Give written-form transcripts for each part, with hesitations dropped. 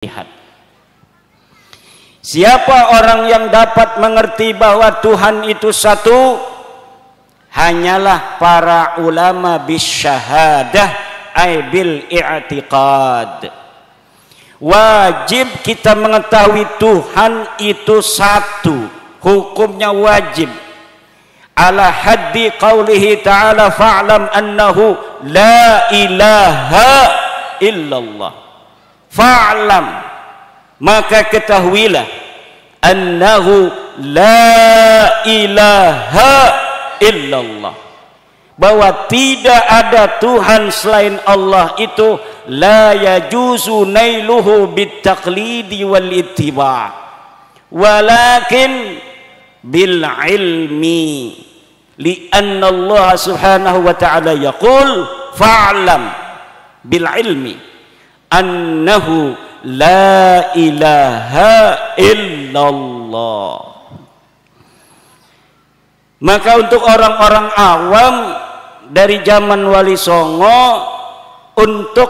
lihat. Siapa orang yang dapat mengerti bahwa Tuhan itu satu? Hanyalah para ulama bisyahadah ay bil i'tiqad. Wajib kita mengetahui Tuhan itu satu, hukumnya wajib. Ala haddi qawlihi ta'ala fa'lam annahu la ilaha illallah. Fa'lam, maka ketahuilah annahu la ilaha illallah, bahwa tidak ada Tuhan selain Allah itu la yajuzu nailuhu bittaqlidi wal ittiba' walakin bil ilmi, lianna Allah subhanahu wa ta'ala yaqul fa'lam bil ilmi annahu la ilaha illallah. Maka untuk orang-orang awam dari zaman Wali Songo, untuk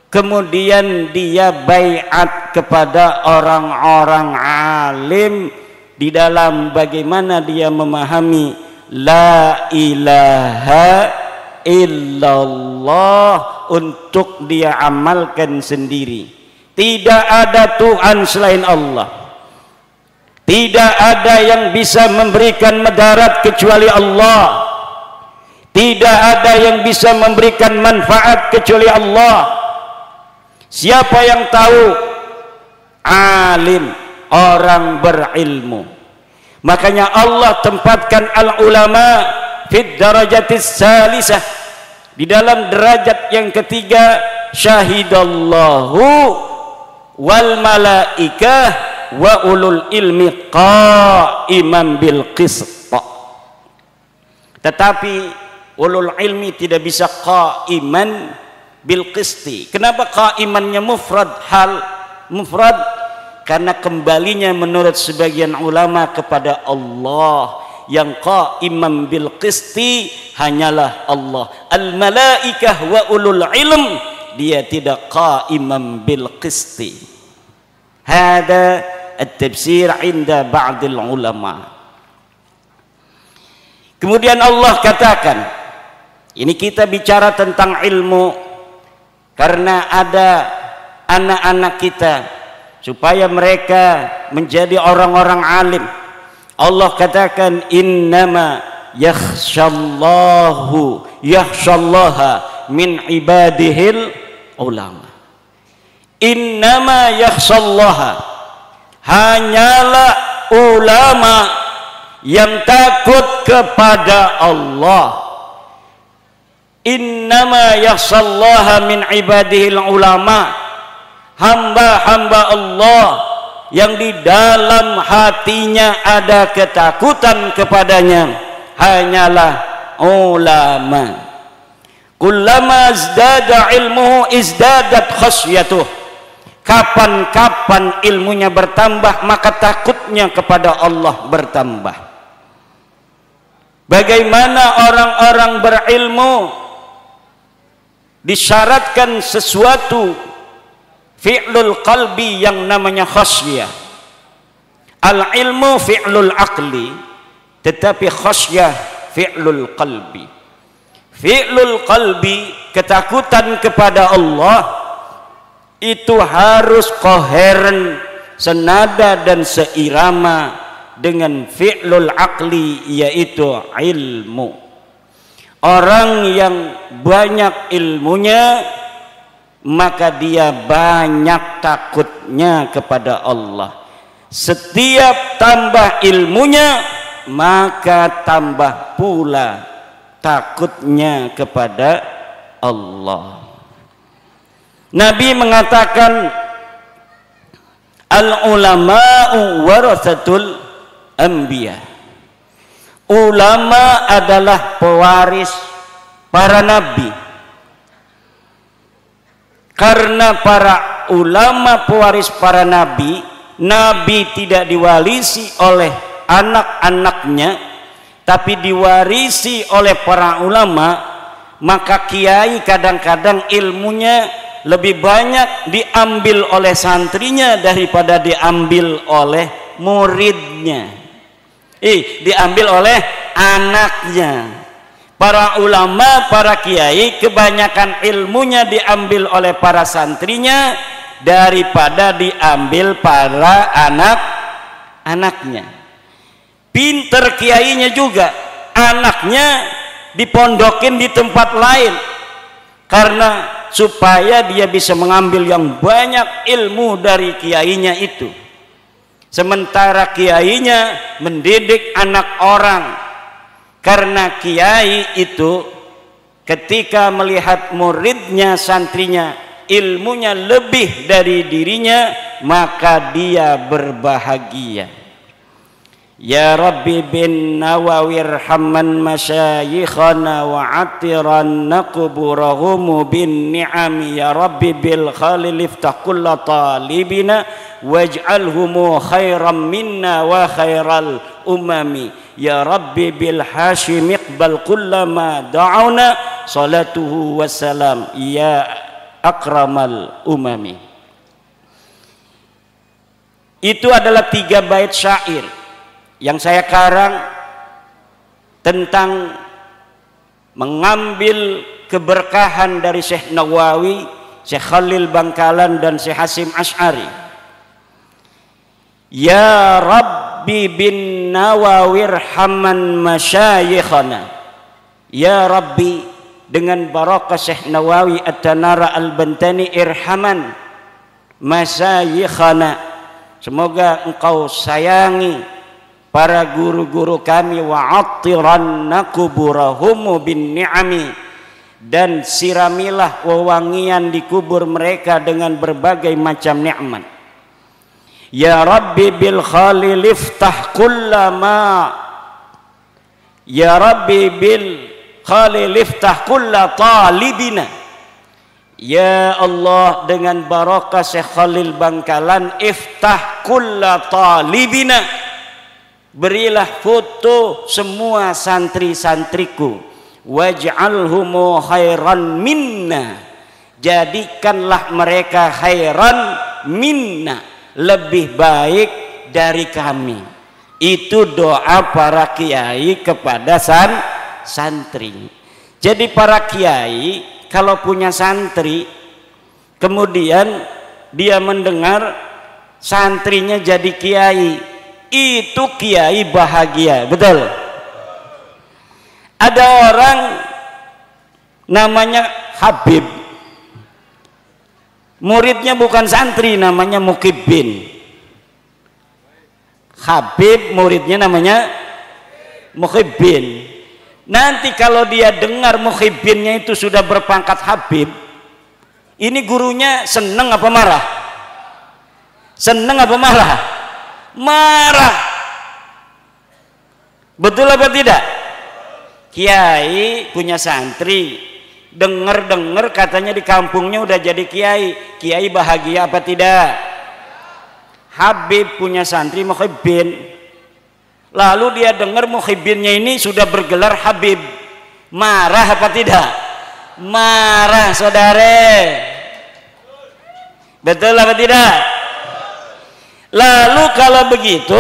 kemudian dia baiat kepada orang-orang alim di dalam bagaimana dia memahami la ilaha illallah, untuk dia amalkan sendiri. Tidak ada Tuhan selain Allah, tidak ada yang bisa memberikan mudarat kecuali Allah, tidak ada yang bisa memberikan manfaat kecuali Allah. Siapa yang tahu? Alim, orang berilmu. Makanya Allah tempatkan al-ulama fid darajatis salisah, di dalam derajat yang ketiga. Syahidallahu wal malaikah wa ulul ilmi qa'iman bil qist. Tetapi ulul ilmi tidak bisa qa'iman bil qisti. Kenapa qa'imannya mufrad, hal mufrad? Karena kembalinya menurut sebagian ulama kepada Allah. Yang qa'iman bil qisti hanyalah Allah. Al malaikah wa ulul ilm, dia tidak qa'iman bil qisti. Hada at-tafsir inda ba'dil ulama. Kemudian Allah katakan, ini kita bicara tentang ilmu karena ada anak-anak kita supaya mereka menjadi orang-orang alim. Allah katakan innama yakhshallaha min ibadihil ulama. Innama yakhshallaha, hanyalah ulama yang takut kepada Allah. Innama yakhshallaha min ibadihil ulama, hamba-hamba Allah yang di dalam hatinya ada ketakutan kepadanya hanyalah ulama. Kullama izdada ilmuhu izdadat khasyatuh. Kapan-kapan ilmunya bertambah, maka takutnya kepada Allah bertambah. Bagaimana orang-orang berilmu disyaratkan sesuatu fi'lul qalbi yang namanya khasyah. Al-ilmu fi'lul aqli, tetapi khasyah fi'lul qalbi. Fi'lul qalbi, ketakutan kepada Allah, itu harus koheren, senada dan seirama dengan fi'lul aqli, yaitu ilmu. Orang yang banyak ilmunya, maka dia banyak takutnya kepada Allah. Setiap tambah ilmunya, maka tambah pula takutnya kepada Allah. Nabi mengatakan al-ulama'u warathatul anbiya. Ulama adalah pewaris para nabi. Karena para ulama pewaris para nabi, nabi tidak diwarisi oleh anak-anaknya, tapi diwarisi oleh para ulama. Maka kiai kadang-kadang ilmunya lebih banyak diambil oleh santrinya daripada diambil oleh muridnya, diambil oleh anaknya. Para ulama, para kiai kebanyakan ilmunya diambil oleh para santrinya daripada diambil para anak-anaknya. Pinter kiainya juga, anaknya dipondokin di tempat lain karena supaya dia bisa mengambil yang banyak ilmu dari kiainya itu. Sementara kiainya mendidik anak orang, karena kiai itu ketika melihat muridnya, santrinya ilmunya lebih dari dirinya, maka dia berbahagia. Ya Rabbi bin Nawawi irhamman masyayikhana wa atiranna quburahum bin ni'ami. Ya Rabbi bil khalil iftah kulla talibina waj'alhum khairan minna wa khairal umami. Ya Rabbi bil hashim iqbal kullama da'una salatuhu wassalam ya akramal umami. Itu adalah 3 bait syair yang saya karang tentang mengambil keberkahan dari Syekh Nawawi, Syekh Khalil Bangkalan dan Syekh Hasim Asy'ari. Ya Rabbi bin Nawawi irhamman masyayikhana. Ya Rabbi, dengan barakah Syekh Nawawi At-Tanara Al-Bantani, irhaman masyayikhana, semoga engkau sayangi para guru-guru kami, wa'attiranna kuburahum bin ni'ami, dan siramilah wewangian di kubur mereka dengan berbagai macam nikmat. Ya Rabbi bil khalil iftah kullama, ya Rabbi bil khalil iftah kulla talibina. Ya Allah, dengan barakah Syekh Khalil Bangkalan, iftah kulla talibina, berilah foto semua santri-santriku, waj'alhum khairan minna, jadikanlah mereka khairan minna, lebih baik dari kami. Itu doa para kiai kepada santri. Jadi para kiai kalau punya santri, kemudian dia mendengar santrinya jadi kiai, itu kiai bahagia, betul. Ada orang namanya Habib, muridnya bukan santri, namanya Mukibbin. Habib muridnya namanya Mukibbin. Nanti kalau dia dengar Mukibbinnya itu sudah berpangkat Habib, ini gurunya seneng apa marah? Seneng apa marah? Marah. Betul apa tidak? Kiai punya santri, dengar katanya di kampungnya udah jadi kiai, kiai bahagia apa tidak? Habib punya santri Mukibbin, lalu dia dengar Mukibbinnya ini sudah bergelar Habib, marah apa tidak? Marah, saudara. Betul apa tidak? Lalu kalau begitu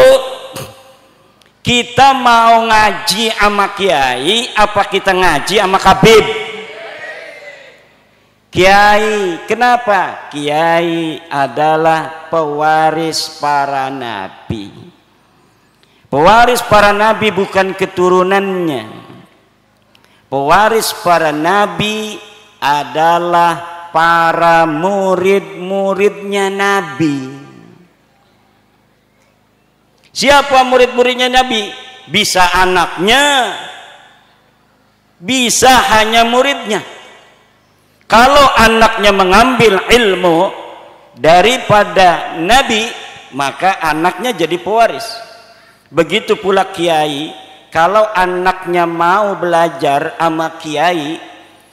kita mau ngaji sama kiai apa kita ngaji sama Habib? Kiai. Kenapa? Kiai adalah pewaris para nabi. Pewaris para nabi bukan keturunannya. Pewaris para nabi adalah para murid-muridnya nabi. Siapa murid-muridnya Nabi? Bisa anaknya, bisa hanya muridnya. Kalau anaknya mengambil ilmu daripada Nabi, maka anaknya jadi pewaris. Begitu pula kiai, kalau anaknya mau belajar sama kiai,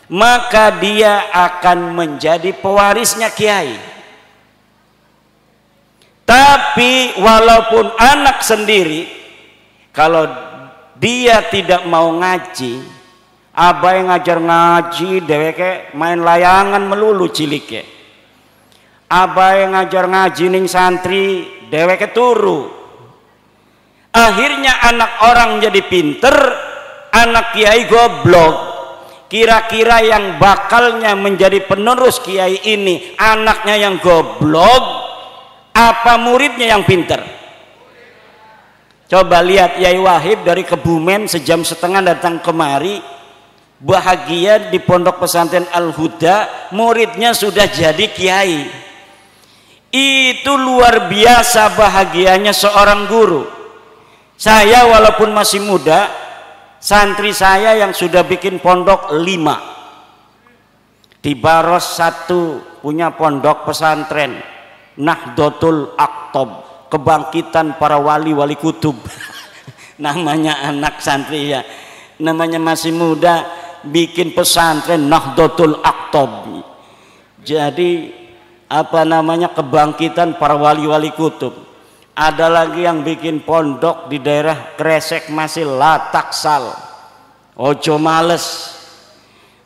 maka dia akan menjadi pewarisnya kiai. Tapi walaupun anak sendiri, kalau dia tidak mau ngaji, abah yang ngajar ngaji, deweke main layangan melulu cilik ya. Abae ngajar ngaji ning santri dheweke turu. Akhirnya anak orang jadi pinter, anak kiai goblok. Kira-kira yang bakalnya menjadi penerus kiai ini anaknya yang goblok apa muridnya yang pinter? Coba lihat Yai Wahib dari Kebumen sejam setengah datang kemari, bahagia di pondok pesantren Al-Huda, muridnya sudah jadi kiai. Itu luar biasa bahagianya seorang guru. Saya walaupun masih muda, santri saya yang sudah bikin pondok 5, di Baros 1 punya pondok pesantren Nahdlatul Aqtab, kebangkitan para wali-wali kutub. Namanya anak santri ya, namanya masih muda bikin pesantren Nahdlatul Aqtab. Jadi apa namanya, kebangkitan para wali-wali kutub. Ada lagi yang bikin pondok di daerah Kresek masih Lataksal, ojo males.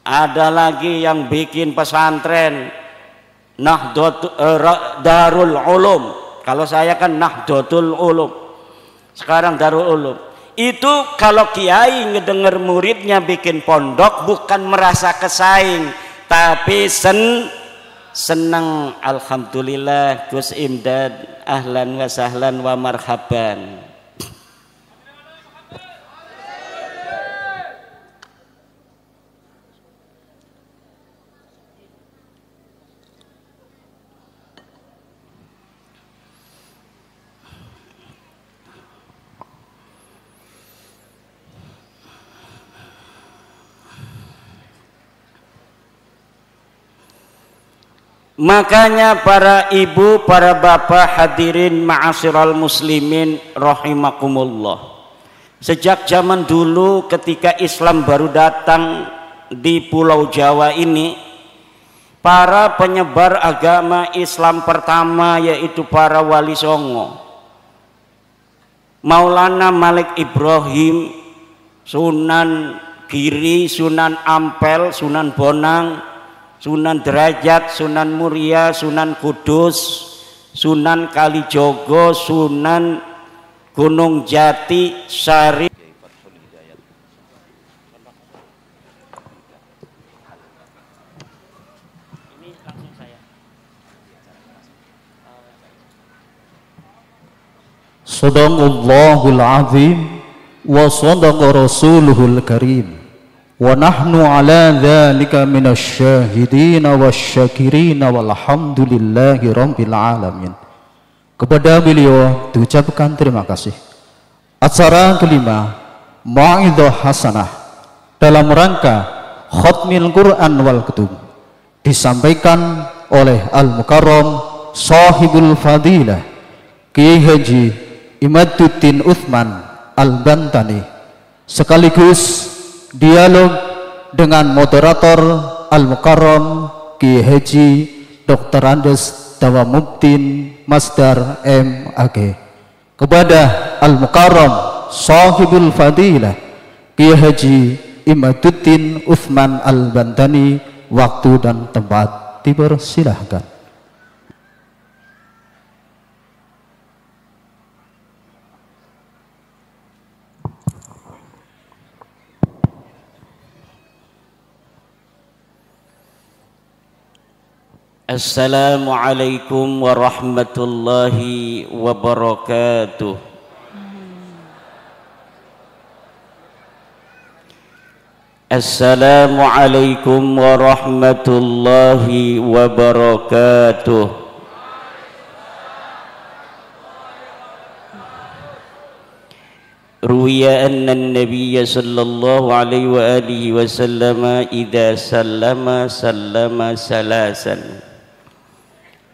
Ada lagi yang bikin pesantren Darul Ulum. Kalau saya kan Nahdlatul Ulum, sekarang Darul Ulum. Itu kalau kiai ngedenger muridnya bikin pondok bukan merasa kesaing, tapi senang. Alhamdulillah Gus Imdad, ahlan wa sahlan wa marhaban. Makanya para ibu, para bapak hadirin ma'asyiral muslimin rahimakumullah. Sejak zaman dulu ketika Islam baru datang di Pulau Jawa ini, para penyebar agama Islam pertama yaitu para wali songo, Maulana Malik Ibrahim, Sunan Giri, Sunan Ampel, Sunan Bonang, Sunan Derajat, Sunan Muria, Sunan Kudus, Sunan Kalijogo, Sunan Gunung Jati, Syarif. Sadaqallahul azim wa sadaqa rasuluhul karim. Wa nahnu ala dzalika minasyahidin wasyakirin walhamdulillahi rabbil alamin. Kepada beliau diucapkan terima kasih. Acara kelima, Mau'izah Hasanah dalam rangka Khatmil Quran wal Kutub disampaikan oleh Al-Mukarram Sahibul Fadilah Kiai Haji Imaduddin Utsman Al-Bantani, sekaligus dialog dengan moderator Al-Mukarram Kiai Haji Dr. Andes Dawamudin Masdar MAG. Kepada Al-Mukarram Sahibul Fadilah Kiai Haji Imaduddin Utsman Al-Bantani, waktu dan tempat dipersilahkan. Assalamualaikum warahmatullahi wabarakatuh. Assalamualaikum warahmatullahi wabarakatuh. Ruwiya anna an-nabiyya sallallahu alaihi wa alihi wa sallama idza sallama salasan.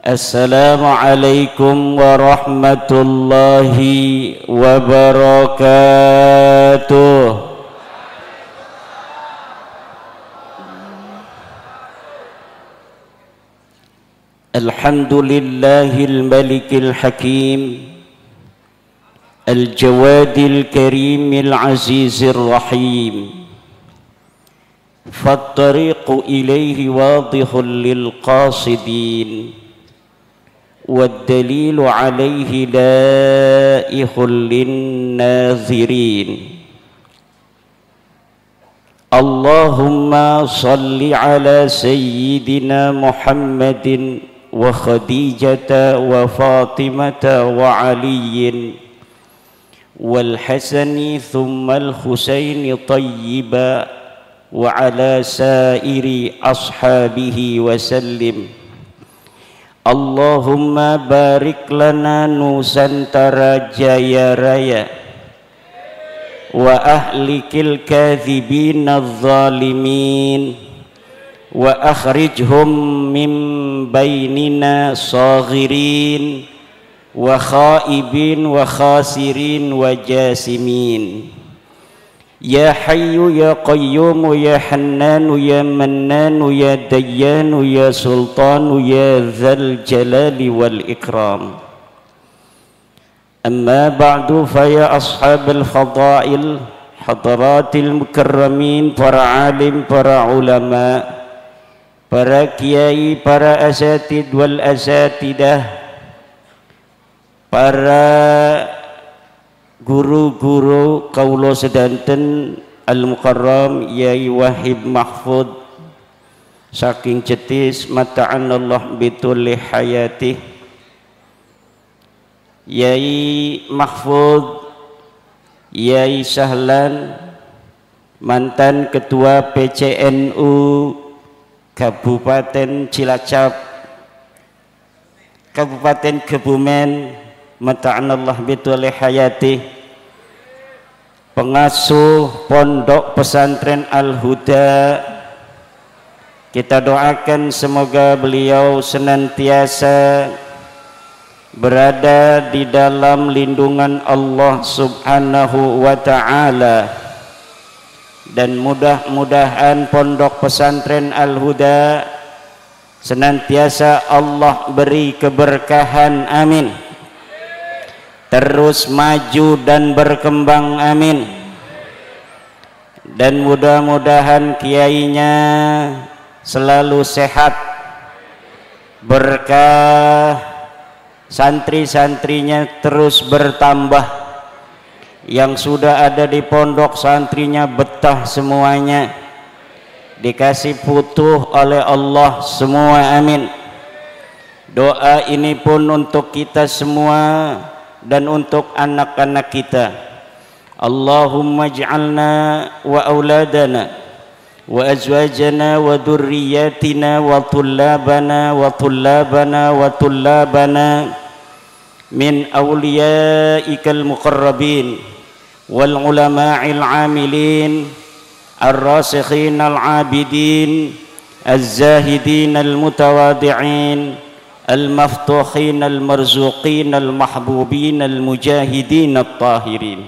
Assalamualaikum warahmatullahi wabarakatuh. Alhamdulillahil malikil hakim, al-jawadil karimil azizir rahim, fattariqu ilaihi wadihul lil qasidin, والدليل عليه لائح للناظرين اللهم صل على سيدنا محمد وخديجة وفاطمة وعلي والحسن ثم الحسين طيبا وعلى سائر أصحابه وسلم اللهم بارك لنا نusantara jaya raya وأهلك الكاذبين الظالمين وأخرجهم من بيننا صاغرين وخائبين وخاسرين وجاسمين يا حي يا قيوم يا حنان يا منان يا ديان يا سلطان يا ذا الجلال والإكرام أما بعد فيا أصحاب الفضائل حضرات المكرمين para alim, para ulama, para kiai, para asatid wal asatidah, para guru-guru kaulo sedanten al-mukarram Yai Wahib Mahfud saking Cetis mata'anallah bitulli hayatih, Yai Mahfud, Yai Sahlan, mantan ketua PCNU Kabupaten Cilacap, Kabupaten Kebumen, mata'anallah bitulli hayati, pengasuh Pondok Pesantren Al-Huda, kita doakan semoga beliau senantiasa berada di dalam lindungan Allah Subhanahu wa ta'ala, dan mudah-mudahan Pondok Pesantren Al-Huda senantiasa Allah beri keberkahan, amin, terus maju dan berkembang, amin, dan mudah-mudahan kiainya selalu sehat, berkah, santri-santrinya terus bertambah, yang sudah ada di pondok santrinya betah semuanya, dikasih putuh oleh Allah semua, amin. Doa ini pun untuk kita semua dan untuk anak-anak kita. Allahumma ij'alna wa auladana wa azwajana wa dhurriyyatina wa tullabana wa tullabana wa tullabana min awliyaikal muqarrabin wal ulama'il amilin ar-rasikhin al-abidin az-zahidin al-mutawadi'in al-maftuhin al-marzuqin al-mahbubin al-mujahidin al-tahirin.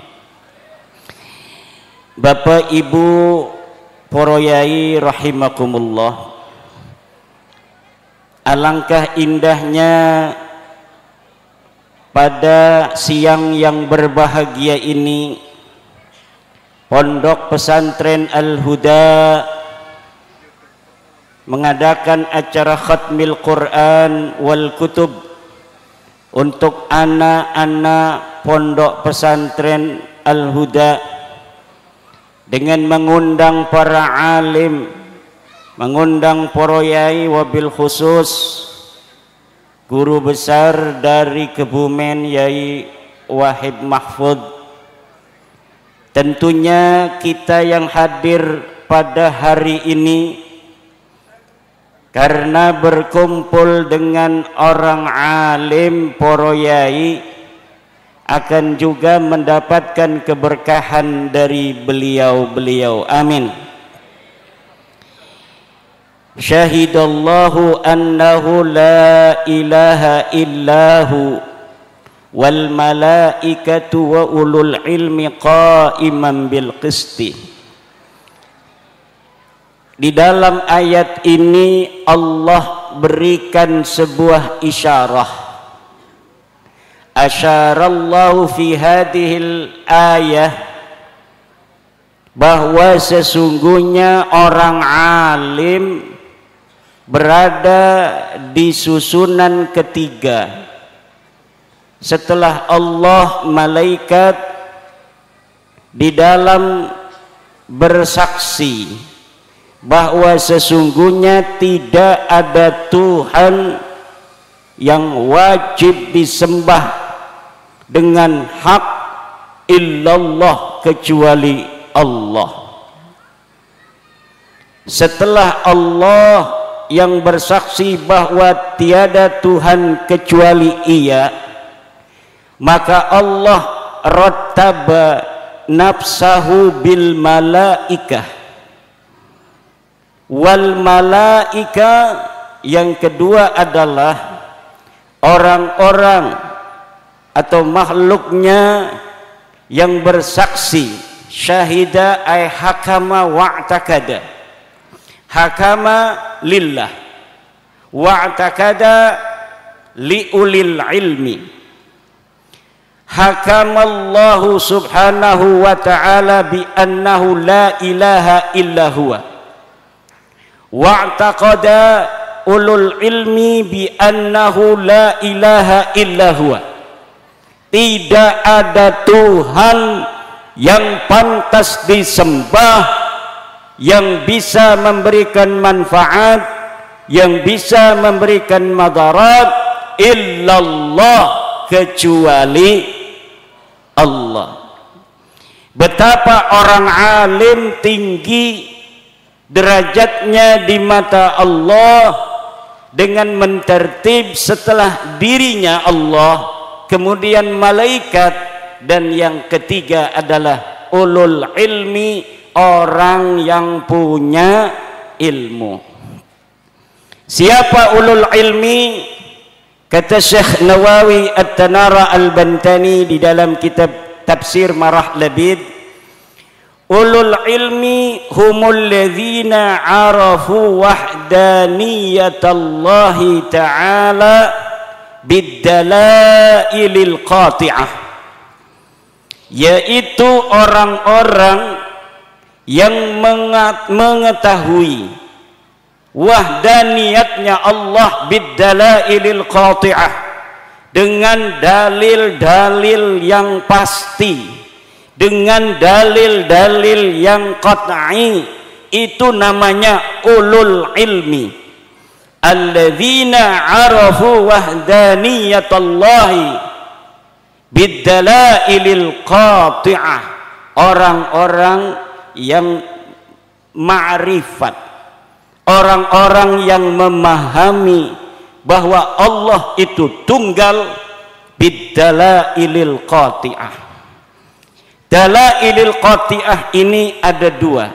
Bapak Ibu para yai rahimakumullah, alangkah indahnya pada siang yang berbahagia ini Pondok Pesantren Al-Huda mengadakan acara khatmil Quran wal kutub untuk anak-anak Pondok Pesantren Al-Huda dengan mengundang para alim, mengundang para yai, wabil khusus guru besar dari Kebumen Yai Wahib Mahfud. Tentunya kita yang hadir pada hari ini karena berkumpul dengan orang alim, para yai, akan juga mendapatkan keberkahan dari beliau-beliau, amin. Syahidallahu annahu la ilaha illahu wal malaikatu wa ulul ilmi qaiman bil qisti. Di dalam ayat ini Allah berikan sebuah isyarah. Asyarallahu fi hadhil ayah bahwa sesungguhnya orang alim berada di susunan ketiga, setelah Allah, malaikat di dalam bersaksi bahwa sesungguhnya tidak ada Tuhan yang wajib disembah dengan hak illallah kecuali Allah. Setelah Allah yang bersaksi bahwa tiada Tuhan kecuali Ia, maka Allah rattaba nafsahu bil malaikah. Wal malaika yang kedua adalah orang-orang atau makhluknya yang bersaksi. Syahida ay hakama wa'takada. Hakama lillah wa'takada liulil ilmi. Hakamallahu subhanahu wa ta'ala bi annahu la ilaha illa huwa. Wa'taqada ulul ilmi bi annahu la ilaha illa huwa. Tidak ada Tuhan yang pantas disembah, yang bisa memberikan manfaat, yang bisa memberikan madarat, illallah, kecuali Allah. Betapa orang alim tinggi derajatnya di mata Allah dengan mentertib setelah dirinya Allah, kemudian malaikat, dan yang ketiga adalah ulul ilmi, orang yang punya ilmu. Siapa ulul ilmi? Kata Syekh Nawawi At-Tanara Al-Bantani di dalam kitab Tafsir Marah Labid, ulul ilmi humul ladzina arafu wahdaniyatallahi ta'ala biddalailil qati'ah, yaitu orang-orang yang mengetahui wahdaniyatnya Allah biddalailil qati'ah, dengan dalil-dalil yang pasti, dengan dalil-dalil yang qat'i. Itu namanya ulul ilmi, alladzina arafu wahdaniyatallahi biddalailil qati'ah, orang-orang yang ma'rifat, orang-orang yang memahami bahwa Allah itu tunggal, biddalailil qati'ah. Dalailil qati'ah ini ada dua.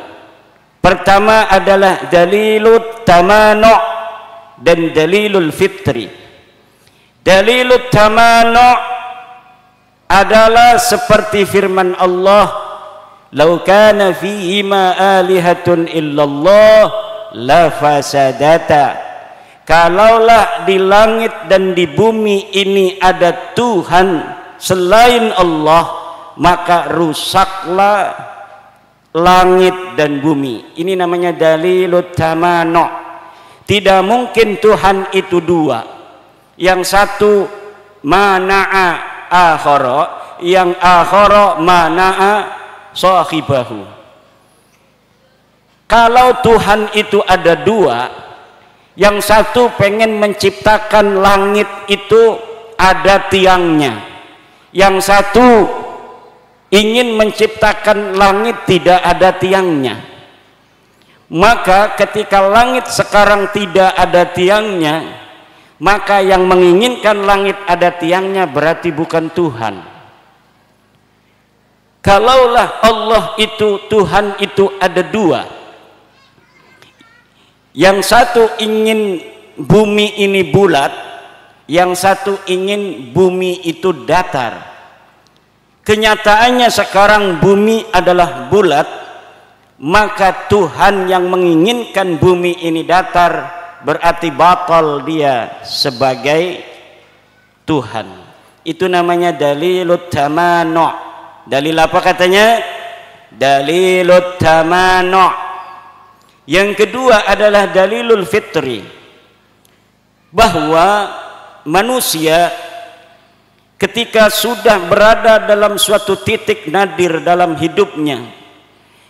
Pertama adalah dalilut tamanu' dan dalilul fitri. Dalilut tamanu' adalah seperti firman Allah, "Lau kana fihima alihatun illallah la fasadata." Kalaulah di langit dan di bumi ini ada Tuhan selain Allah, maka rusaklah langit dan bumi. Ini namanya dalilut tamanu'. Tidak mungkin Tuhan itu dua. Yang satu mana'a akhara, yang akhara mana'a sahibahu. Kalau Tuhan itu ada dua, yang satu pengen menciptakan langit itu ada tiangnya, yang satu ingin menciptakan langit tidak ada tiangnya. Maka ketika langit sekarang tidak ada tiangnya, maka yang menginginkan langit ada tiangnya berarti bukan Tuhan. Kalaulah Allah itu, Tuhan itu ada dua, yang satu ingin bumi ini bulat, yang satu ingin bumi itu datar. Kenyataannya sekarang bumi adalah bulat, maka Tuhan yang menginginkan bumi ini datar berarti batal dia sebagai Tuhan. Itu namanya dalilut tamanu'. Dalil apa katanya? Dalilut tamanu'. Yang kedua adalah dalilul fitri, bahwa manusia ketika sudah berada dalam suatu titik nadir dalam hidupnya,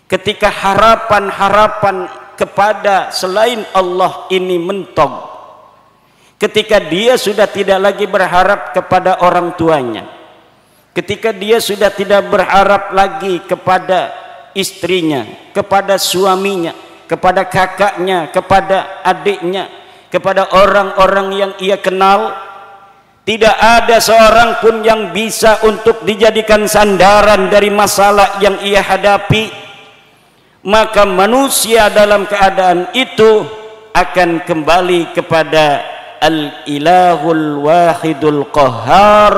ketika harapan-harapan kepada selain Allah ini mentok, ketika dia sudah tidak lagi berharap kepada orang tuanya, ketika dia sudah tidak berharap lagi kepada istrinya, kepada suaminya, kepada kakaknya, kepada adiknya, kepada orang-orang yang ia kenal, tidak ada seorang pun yang bisa untuk dijadikan sandaran dari masalah yang ia hadapi, maka manusia dalam keadaan itu akan kembali kepada Al-Ilahul Wahidul Qahhar,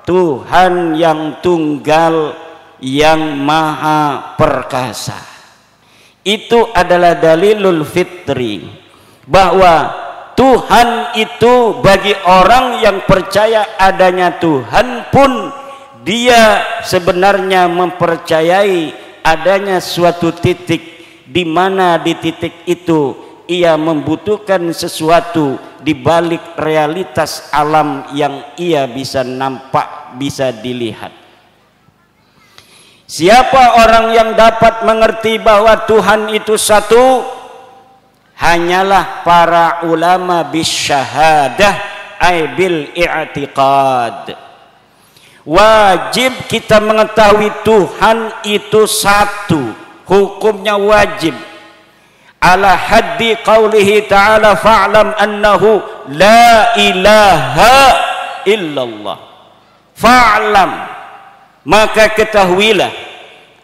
Tuhan yang tunggal, yang maha perkasa. Itu adalah dalilul fitri, bahwa Tuhan itu bagi orang yang percaya adanya Tuhan pun, dia sebenarnya mempercayai adanya suatu titik di mana di titik itu ia membutuhkan sesuatu di balik realitas alam yang ia bisa nampak, bisa dilihat. Siapa orang yang dapat mengerti bahwa Tuhan itu satu? Hanyalah para ulama bisyahadah, ay bil i'tiqad. Wajib kita mengetahui Tuhan itu satu, hukumnya wajib. Ala haddi qawlihi ta'ala fa'lam annahu la ilaha illallah. Fa'lam, maka ketahuilah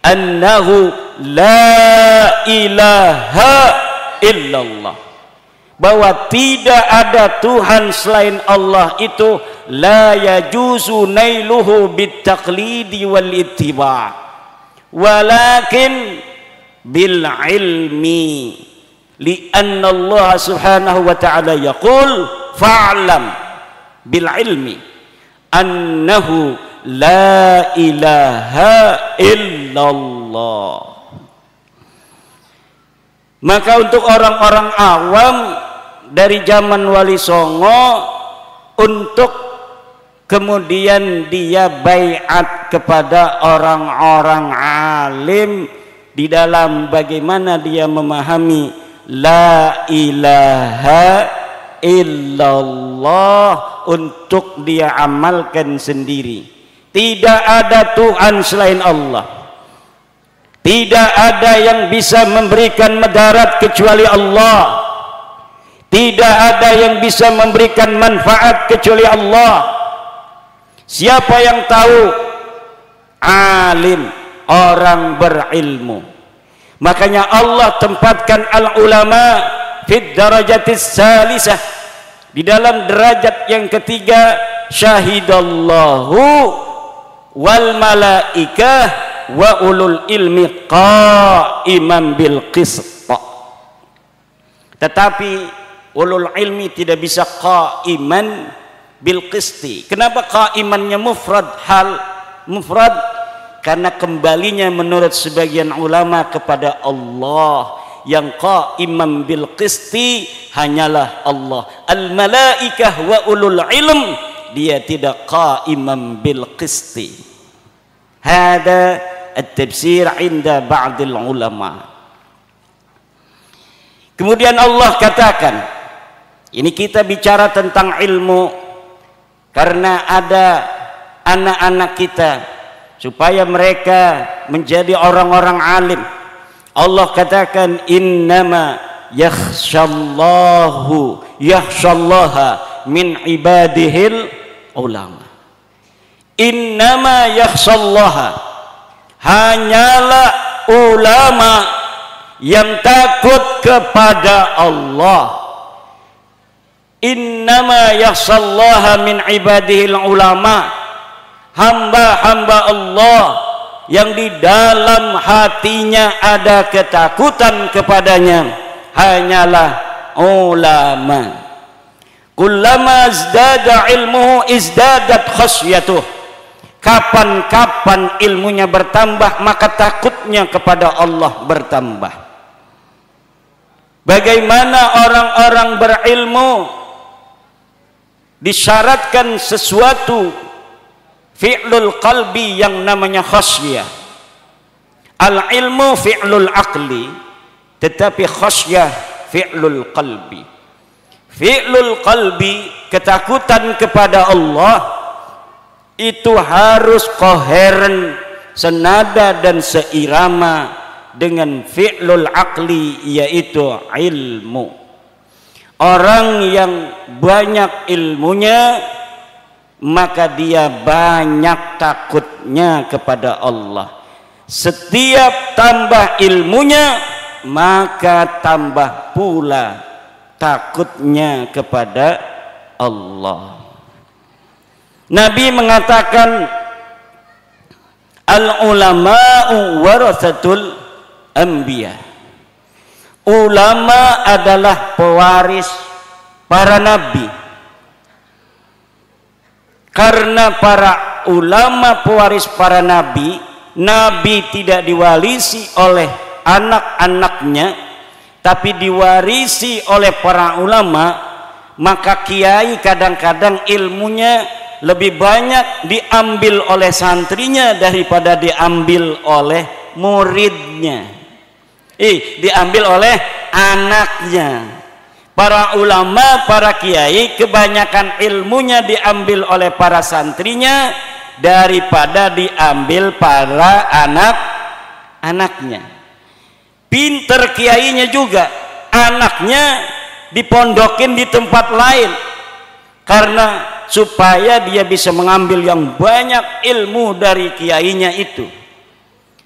annahu la ilaha illallah, bahwa tidak ada Tuhan selain Allah itu la yajuzu nailuhu bittaqlidi wal ittiba' walakin bil ilmi, lianna Allah subhanahu wa ta'ala yaqul fa'lam bil ilmi annahu la ilaha illallah. Maka untuk orang-orang awam dari zaman Wali Songo, untuk kemudian dia baiat kepada orang-orang alim di dalam bagaimana dia memahami la ilaha illallah, untuk dia amalkan sendiri. Tidak ada Tuhan selain Allah, tidak ada yang bisa memberikan mudarat kecuali Allah, tidak ada yang bisa memberikan manfaat kecuali Allah. Siapa yang tahu? Alim, orang berilmu. Makanya Allah tempatkan al-ulama fid darajatis salisah, di dalam derajat yang ketiga. Syahidallahu wal malaikah wa ulul ilmi qa'iman bil qist. Tetapi ulul ilmi tidak bisa qa'iman bil qisti. Kenapa qa'imannya mufrad, hal mufrad? Karena kembalinya menurut sebagian ulama kepada Allah. Yang qa'iman bil qisti hanyalah Allah. Al malaikah wa ulul ilm, dia tidak qa'iman bil qisti. Hada at-tafsir inda ba'dil ulama. Kemudian Allah katakan, ini kita bicara tentang ilmu karena ada anak-anak kita supaya mereka menjadi orang-orang alim. Allah katakan innama yakhshallaha min ibadihil ulama. Innama yakhshallaha, hanyalah ulama yang takut kepada Allah. Innama yakhshallaha min ibadihil ulama, hamba-hamba Allah yang di dalam hatinya ada ketakutan kepadanya hanyalah ulama. Kullama izdada ilmuhu izdadat khasyatuh. Kapan-kapan ilmunya bertambah, maka takutnya kepada Allah bertambah. Bagaimana orang-orang berilmu disyaratkan sesuatu fi'lul qalbi yang namanya khasyah. Al ilmu fi'lul aqli, tetapi khasyah fi'lul qalbi. Fi'lul qalbi, ketakutan kepada Allah itu harus koheren, senada dan seirama dengan fi'lul aqli, yaitu ilmu. Orang yang banyak ilmunya, maka dia banyak takutnya kepada Allah. Setiap tambah ilmunya, maka tambah pula takutnya kepada Allah. Nabi mengatakan, al-ulama'u warathatul anbiya. Ulama adalah pewaris para nabi. Karena para ulama pewaris para nabi, nabi tidak diwarisi oleh anak-anaknya, tapi diwarisi oleh para ulama. Maka kiai kadang-kadang ilmunya lebih banyak diambil oleh santrinya daripada diambil oleh muridnya. Diambil oleh anaknya. Para ulama, para kiai, kebanyakan ilmunya diambil oleh para santrinya daripada diambil para anak-anaknya. Pinter kiainya juga, anaknya dipondokin di tempat lain, karena supaya dia bisa mengambil yang banyak ilmu dari kiainya itu.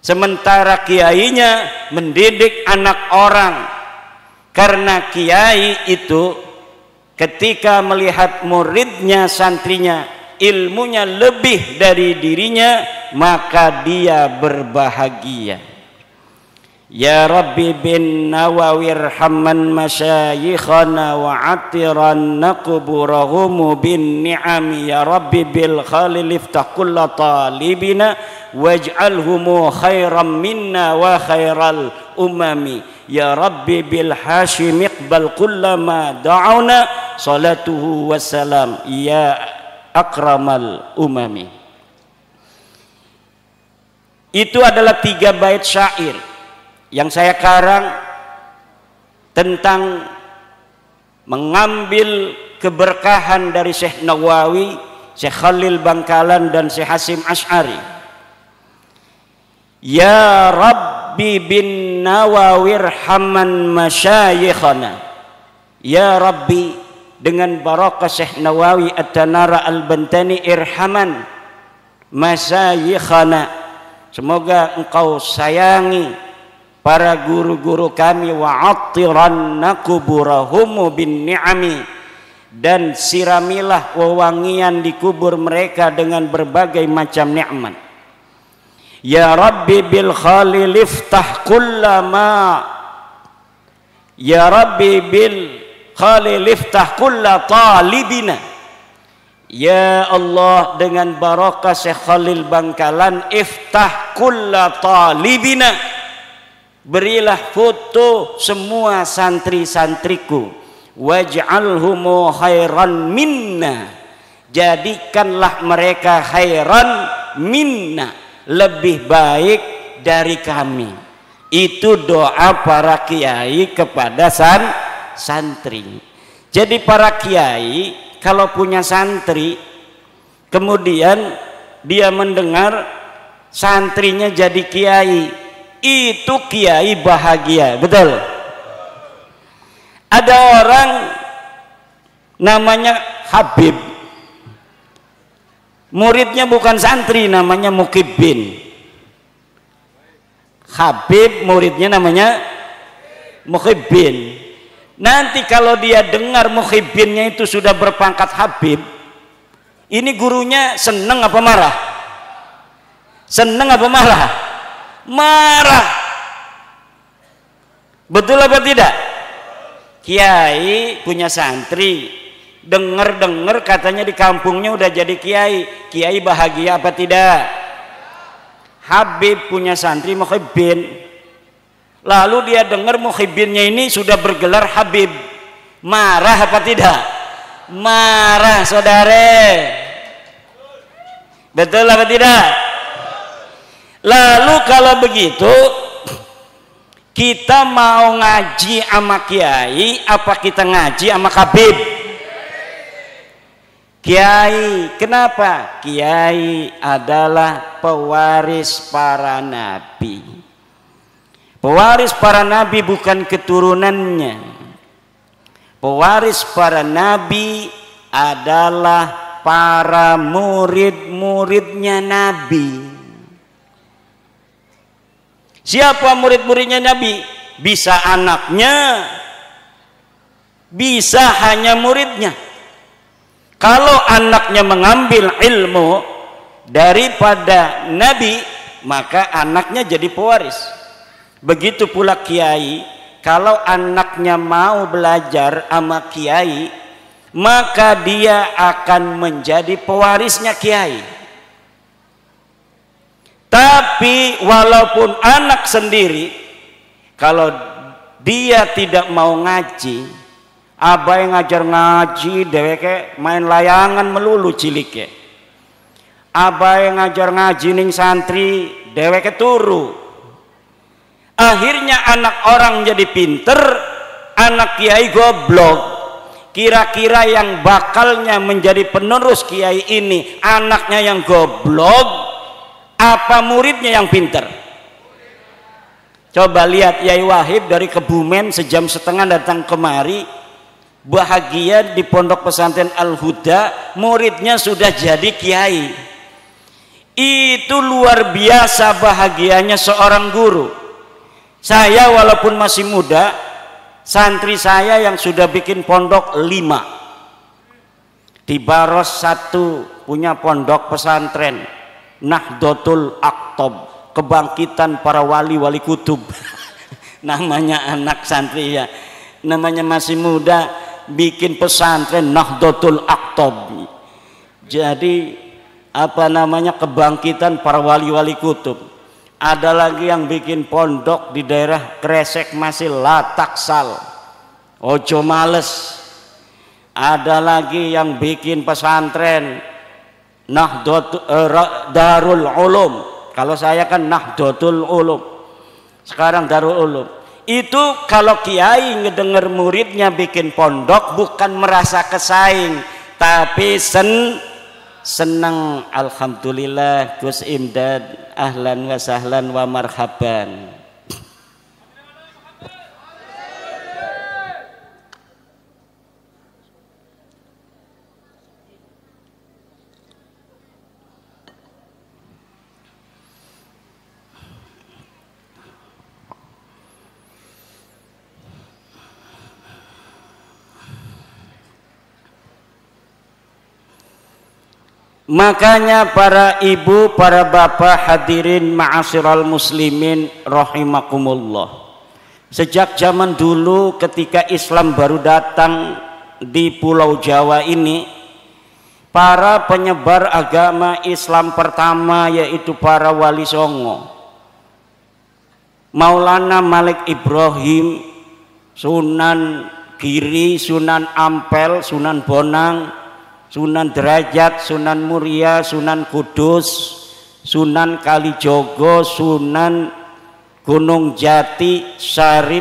Sementara kiainya mendidik anak orang, karena kiai itu ketika melihat muridnya, santrinya, ilmunya lebih dari dirinya, maka dia berbahagia. Ya Rabbi bin Nawawi irhamman masyayikhana wa atiranna kuburahum bin ni'ami. Ya Rabbi bil khalil iftah kulla talibina waj'alhumu khairan minna wa khairal umami. Ya Rabbi bil hashim iqbal kullama da'una salatuhu wassalam ya akramal umami. Itu adalah 3 bait syair yang saya karang tentang mengambil keberkahan dari Syekh Nawawi, Syekh Khalil Bangkalan, dan Syekh Hasim Asy'ari. Ya Rabbi bin Nawawi irhamman masyayikhana. Ya Rabbi, dengan barakah Syekh Nawawi At-Tanara Al-Bantani, irhaman masyayikhana, semoga engkau sayangi para guru-guru kami, wa attiranna kuburahum bin ni'ami, dan siramilah wewangian di kubur mereka dengan berbagai macam nikmat. Ya Rabbi bil khalil iftah kullama, ya Rabbi bil khalil iftah kulla talibina. Ya Allah, dengan barakah Syekh Khalil Bangkalan, iftah kulla talibina, berilah foto semua santri-santriku, waj'alhumu khairan minna, jadikanlah mereka khairan minna, lebih baik dari kami. Itu doa para kiai kepada santri. Jadi para kiai kalau punya santri, kemudian dia mendengar santrinya jadi kiai, itu kiai bahagia, betul. Ada orang namanya Habib, muridnya bukan santri, namanya Mukibbin. Habib muridnya namanya Mukibbin. Nanti kalau dia dengar Mukibbinnya itu sudah berpangkat Habib, ini gurunya seneng apa marah? Seneng apa marah? Marah. Betul apa tidak? Kiai punya santri, dengar katanya di kampungnya udah jadi kiai, kiai bahagia apa tidak? Habib punya santri Mukibbin, lalu dia dengar Mukibbinnya ini sudah bergelar Habib, marah apa tidak? Marah, saudara. Betul apa tidak? Lalu kalau begitu kita mau ngaji sama kiai apa kita ngaji sama Habib? Kiai. Kenapa? Kiai adalah pewaris para nabi. Pewaris para nabi bukan keturunannya. Pewaris para nabi adalah para murid-muridnya nabi. Siapa murid-muridnya nabi? Bisa anaknya, bisa hanya muridnya. Kalau anaknya mengambil ilmu daripada nabi, maka anaknya jadi pewaris. Begitu pula kiai, kalau anaknya mau belajar sama kiai, maka dia akan menjadi pewarisnya kiai. Tapi walaupun anak sendiri, kalau dia tidak mau ngaji, abah yang ngajar ngaji, deweke main layangan melulu cilike. Abah yang ngajar ngaji ning santri, deweke turu. Akhirnya anak orang jadi pinter, anak kiai goblok. Kira-kira yang bakalnya menjadi penerus kiai ini anaknya yang goblok apa muridnya yang pinter? Coba lihat Yai Wahib dari Kebumen sejam setengah datang kemari, bahagia di pondok pesantren Al-Huda, muridnya sudah jadi kiai. Itu luar biasa bahagianya seorang guru. Saya walaupun masih muda, santri saya yang sudah bikin pondok 5 di Baros 1 punya pondok pesantren Nahdlatul Aqtab, kebangkitan para wali-wali kutub. Namanya anak santri ya, namanya masih muda bikin pesantren Nahdlatul Aqtab. Jadi apa namanya, kebangkitan para wali-wali kutub. Ada lagi yang bikin pondok di daerah Kresek masih Lataksal, ojo males. Ada lagi yang bikin pesantren Darul Ulum. Kalau saya kan Nahdlatul Ulum, sekarang Darul Ulum. Itu kalau kiai ngedenger muridnya bikin pondok bukan merasa kesaing, tapi senang. Alhamdulillah Gus Imdad, ahlan wa sahlan wa marhaban. Makanya para ibu, para bapak hadirin ma'asyiral muslimin rahimakumullah. Sejak zaman dulu ketika Islam baru datang di Pulau Jawa ini, para penyebar agama Islam pertama yaitu para wali songo. Maulana Malik Ibrahim, Sunan Giri, Sunan Ampel, Sunan Bonang, Sunan Derajat, Sunan Muria, Sunan Kudus, Sunan Kalijogo, Sunan Gunung Jati, Syarif